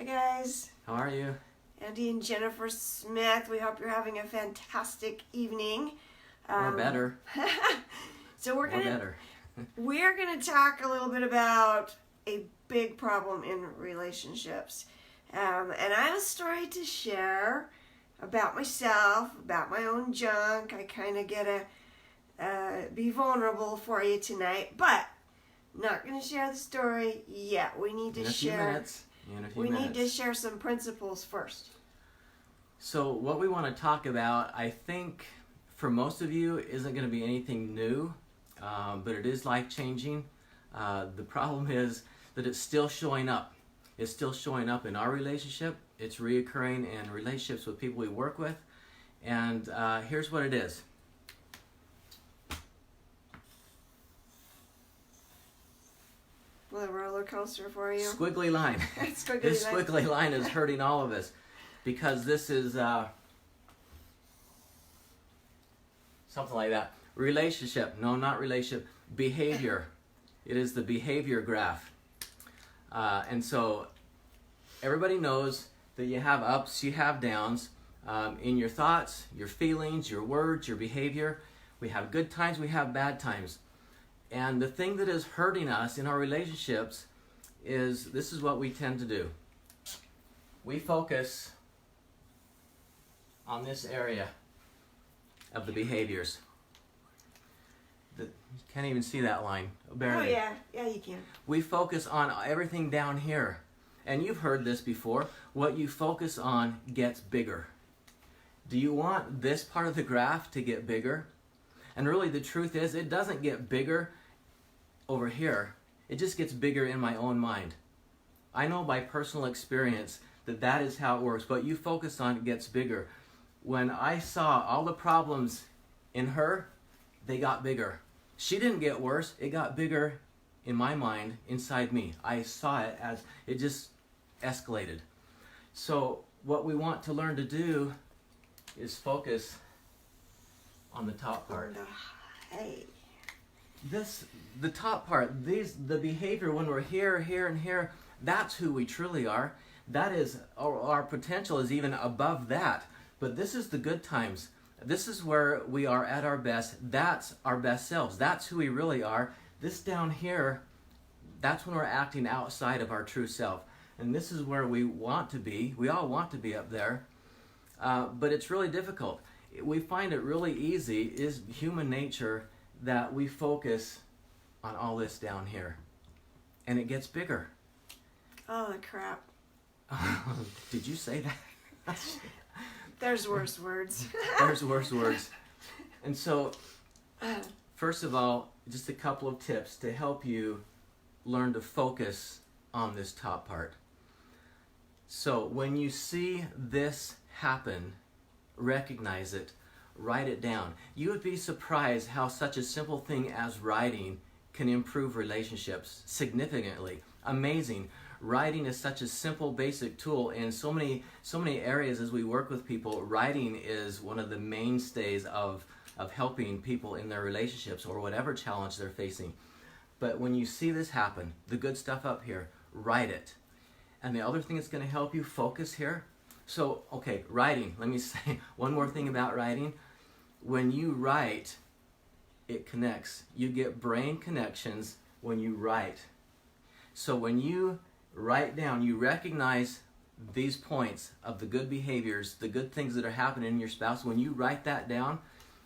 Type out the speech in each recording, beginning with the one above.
Hi guys, How are you? Andy and Jennifer Smith. We hope you're having a fantastic evening. Or better. So Or better. we're gonna talk a little bit about a big problem in relationships, and I have a story to share about myself, about my own junk. I kind of get to be vulnerable for you tonight, but not gonna share the story yet. We need to share. We need to share some principles first. So what we want to talk about, I think, for most of you, isn't going to be anything new, but it is life-changing. The problem is that it's still showing up. It's still showing up in our relationship. It's reoccurring in relationships with people we work with. And here's what it is. A roller coaster for you. Squiggly line. This squiggly line is hurting all of us because this is something like that. Relationship. No, not relationship. Behavior. It is the behavior graph. And so everybody knows that you have ups, you have downs in your thoughts, your feelings, your words, your behavior. We have good times, we have bad times. And the thing that is hurting us in our relationships is this is what we tend to do. We focus on this area of the behaviors. You can't even see that line, barely. Oh yeah, you can. We focus on everything down here. And you've heard this before. What you focus on gets bigger. Do you want this part of the graph to get bigger? And really the truth is it doesn't get bigger over here. It just gets bigger in my own mind. I know by personal experience that that is how it works. What you focus on gets bigger. When I saw all the problems in her, they got bigger. She didn't get worse. It got bigger in my mind, inside me. I saw it as it just escalated. So what we want to learn to do is focus on the top part. Hey. The top part, the behavior when we're here, and here, that's who we truly are. That is, our potential is even above that. But this is the good times. This is where we are at our best. That's our best selves. That's who we really are. This down here, that's when we're acting outside of our true self. And this is where we want to be. We all want to be up there. But it's really difficult. We find it really easy, is human nature, that we focus on all this down here. And it gets bigger. Oh, crap. Did you say that? There's worse words. There's worse words. And so, first of all, just a couple of tips to help you learn to focus on this top part. So, when you see this happen, recognize it. Write it down. You would be surprised how such a simple thing as writing can improve relationships significantly. Amazing. Writing is such a simple, basic tool in so many areas as we work with people. Writing is one of the mainstays of helping people in their relationships or whatever challenge they're facing. But when you see this happen, the good stuff up here, write it. And the other thing that's going to help you focus here. So, okay, writing. Let me say one more thing about writing. When you write, it connects. You get brain connections when you write. So when you write down, you recognize these points of the good behaviors, the good things that are happening in your spouse. When you write that down,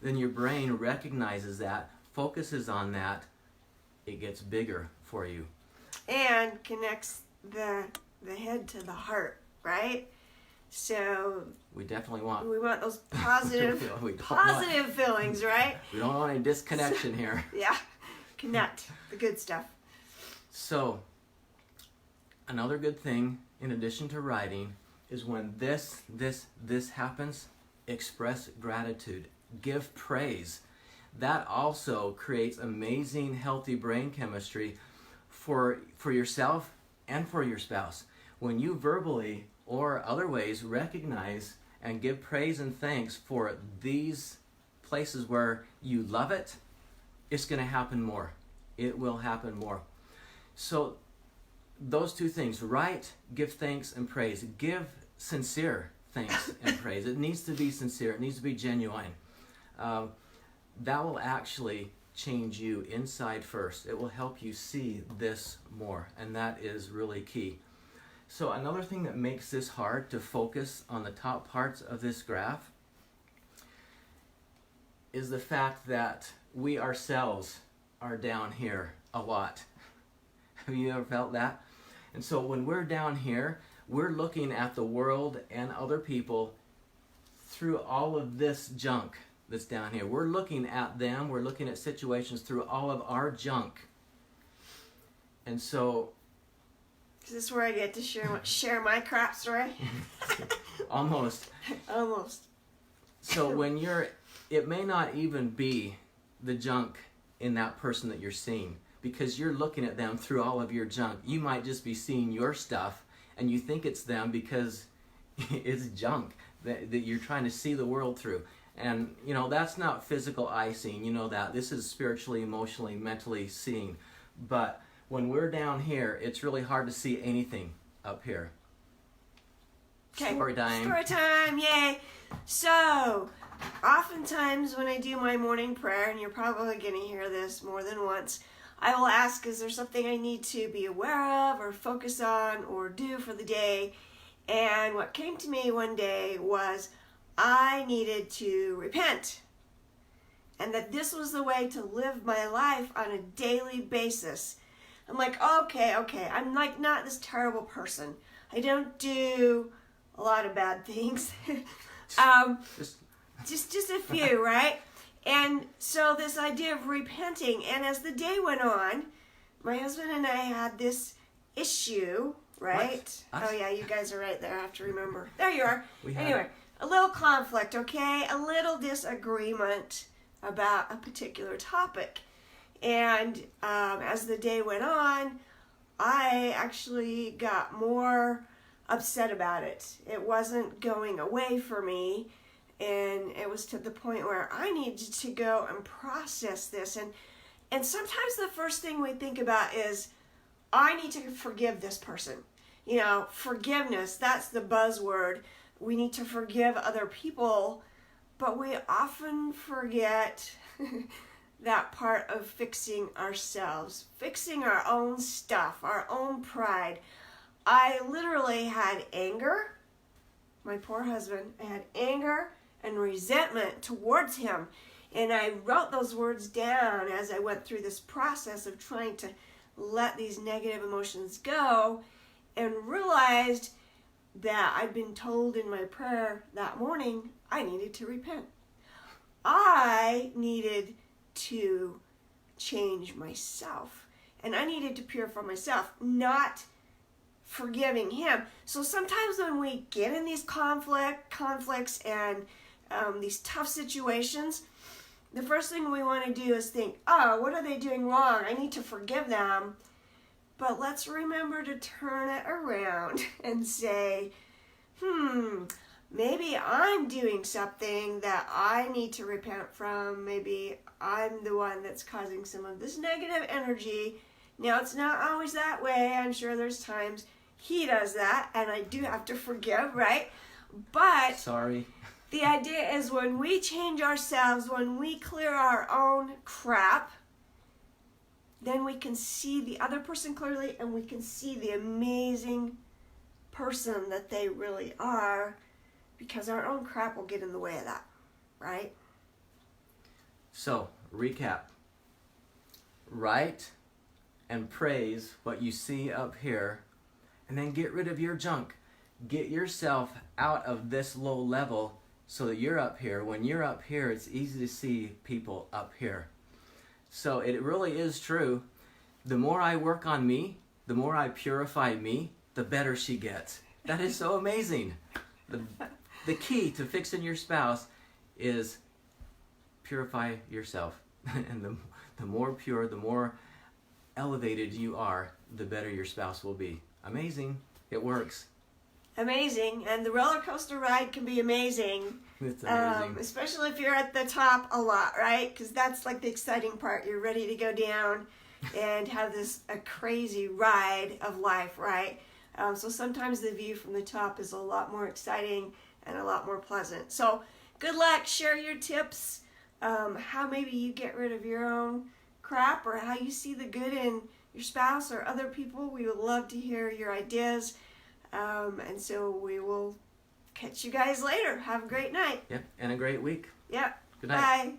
then your brain recognizes that, focuses on that, it gets bigger for you. And connects the head to the heart, right? So we definitely want those positive feelings, right? We don't want any disconnection here. Yeah, connect the good stuff. So another good thing, in addition to writing, is when this happens, express gratitude, give praise. That also creates amazing, healthy brain chemistry for yourself and for your spouse. When you verbally or other ways recognize and give praise and thanks for these places where you love it, it's going to happen more. It will happen more. So those two things, write, give thanks and praise. Give sincere thanks and praise. It needs to be sincere. It needs to be genuine. That will actually change you inside first. It will help you see this more, and that is really key. So another thing that makes this hard to focus on the top parts of this graph is the fact that we ourselves are down here a lot. Have you ever felt that? And so when we're down here, we're looking at the world and other people through all of this junk that's down here. We're looking at them, we're looking at situations through all of our junk. And so... Is this where I get to share my crap story? Almost. Almost. So when it may not even be the junk in that person that you're seeing, because you're looking at them through all of your junk. You might just be seeing your stuff, and you think it's them because it's junk that you're trying to see the world through. And, that's not physical eye seeing. You know that. This is spiritually, emotionally, mentally seeing. But when we're down here, it's really hard to see anything up here. Okay. Story time. Story time, yay. So, oftentimes when I do my morning prayer, and you're probably going to hear this more than once, I will ask, is there something I need to be aware of or focus on or do for the day? And what came to me one day was I needed to repent. And that this was the way to live my life on a daily basis. I'm like, okay, I'm like not this terrible person. I don't do a lot of bad things. Just a few, right? And so this idea of repenting, and as the day went on, my husband and I had this issue, right? What? Oh yeah, you guys are right there. I have to remember. There you are. Anyway, a little conflict, okay? A little disagreement about a particular topic. And as the day went on, I actually got more upset about it. It wasn't going away for me, and it was to the point where I needed to go and process this. And sometimes the first thing we think about is, I need to forgive this person. Forgiveness, that's the buzzword. We need to forgive other people, but we often forget that part of fixing ourselves, fixing our own stuff, our own pride. I literally had anger, my poor husband, I had anger and resentment towards him. And I wrote those words down as I went through this process of trying to let these negative emotions go, and realized that I'd been told in my prayer that morning I needed to repent. I needed to change myself, and I needed to purify myself, not forgiving him. So sometimes when we get in these conflicts and these tough situations, the first thing we want to do is think, oh, what are they doing wrong? I need to forgive them. But let's remember to turn it around and say, maybe I'm doing something that I need to repent from. Maybe I'm the one that's causing some of this negative energy. Now, it's not always that way. I'm sure there's times he does that, and I do have to forgive, right? But sorry. The idea is when we change ourselves, when we clear our own crap, then we can see the other person clearly, and we can see the amazing person that they really are, because our own crap will get in the way of that, right? So, recap. Write and praise what you see up here, and then get rid of your junk. Get yourself out of this low level so that you're up here. When you're up here, it's easy to see people up here. So it really is true. The more I work on me, the more I purify me, the better she gets. That is so amazing. The key to fixing your spouse is purify yourself. And the more pure, the more elevated you are, the better your spouse will be. Amazing. It works. Amazing. And the roller coaster ride can be amazing. It's amazing. Especially if you're at the top a lot, right? Because that's like the exciting part. You're ready to go down. and have a crazy ride of life, right? So sometimes the view from the top is a lot more exciting and a lot more pleasant. So good luck. Share your tips, how maybe you get rid of your own crap, or how you see the good in your spouse or other people. We would love to hear your ideas. And so we will catch you guys later. Have a great night. Yep, and a great week. Yep. Good night. Bye.